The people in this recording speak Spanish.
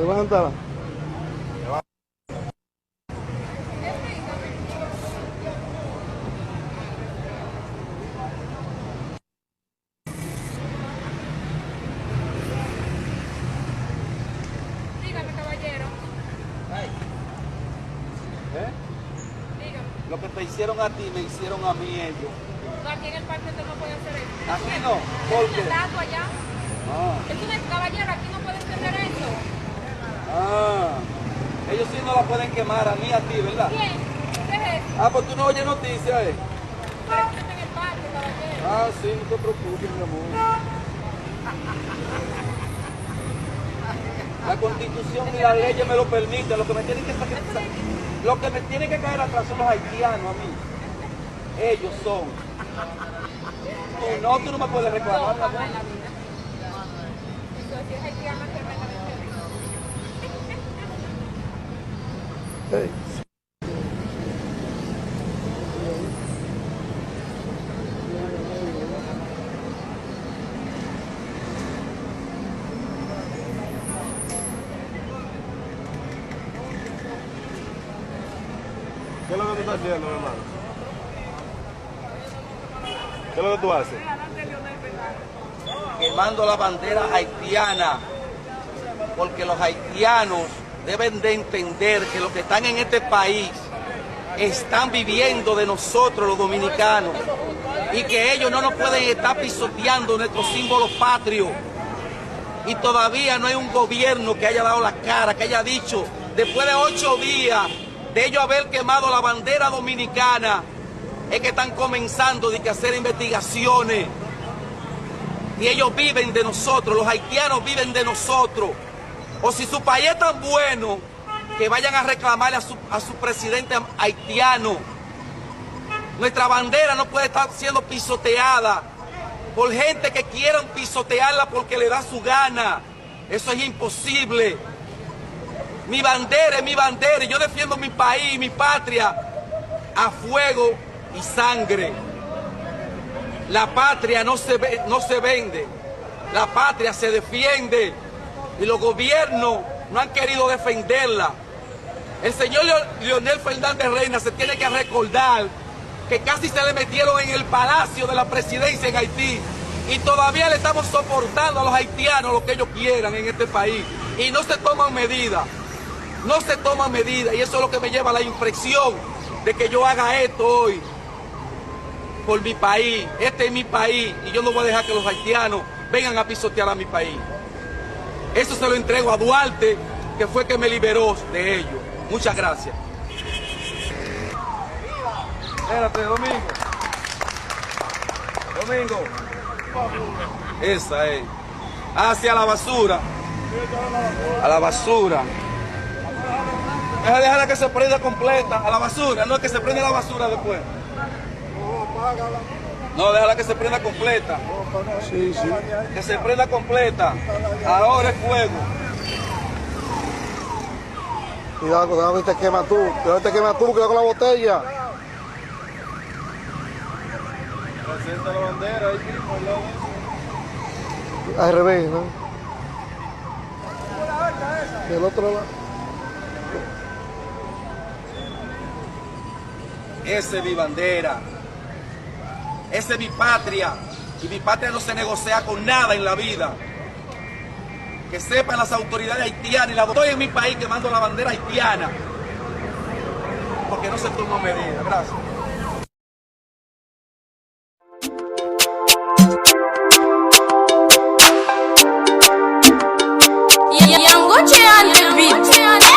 Levántala. Dígame, caballero. Dígame. Lo que te hicieron a ti, me hicieron a mí ellos. No, aquí en el parque usted no puede hacer eso. Aquí no, ¿por qué? Es una estatua allá. Ah, Es una caballero, aquí no puede entender eso. ellos sí no la pueden quemar a mí, a ti, ¿verdad? ¿Quién? ¿Qué es eso? Pues tú no oyes noticias, Pero usted está en el parque, caballero. Sí, no te preocupes, mi amor. La Constitución y las leyes me lo permiten. Lo que me tienen que caer atrás son los haitianos a mí. Ellos son. Tú no me puedes reclamar. No, jamás en la vida. Entonces, si es haitiano, es tremendamente rico. Hey. ¿Qué es lo que tú estás haciendo, mi hermano? ¿Qué es lo que tú haces? Quemando la bandera haitiana, porque los haitianos deben de entender que los que están en este país están viviendo de nosotros los dominicanos y que ellos no nos pueden estar pisoteando nuestros símbolos patrios. Y todavía no hay un gobierno que haya dado la cara, que haya dicho, después de 8 días de ellos haber quemado la bandera dominicana, es que están comenzando a hacer investigaciones. Y ellos viven de nosotros, los haitianos viven de nosotros. O si su país es tan bueno, que vayan a reclamarle a su presidente haitiano. Nuestra bandera no puede estar siendo pisoteada por gente que quieran pisotearla porque le da su gana. Eso es imposible. Mi bandera es mi bandera y yo defiendo mi país, mi patria, a fuego y sangre. La patria no se vende, la patria se defiende y los gobiernos no han querido defenderla. El señor Leonel Fernández Reina se tiene que recordar que casi se le metieron en el palacio de la presidencia en Haití y todavía le estamos soportando a los haitianos lo que ellos quieran en este país y no se toman medidas. No se toman medidas y eso es lo que me lleva a la impresión de que yo haga esto hoy por mi país. Este es mi país y yo no voy a dejar que los haitianos vengan a pisotear a mi país. Eso se lo entrego a Duarte, que fue que me liberó de ellos. Muchas gracias. Espérate, Domingo. Domingo. Esa es. Hacia la basura. A la basura. Déjala que se prenda completa a la basura, no es que se prenda la basura después. No, déjala que se prenda completa. Sí, sí. Que se prenda completa. Ahora es fuego. Cuidado que te quema tú. Cuidado que te quema tú, cuidado con la botella. Presenta la bandera ahí mismo, Al revés, ¿no? Del otro lado. Esa es mi bandera. Esa es mi patria. Y mi patria no se negocia con nada en la vida. Que sepan las autoridades haitianas. Y la estoy en mi país quemando la bandera haitiana. Porque no se toma medida. Gracias. Yangoche and the beat.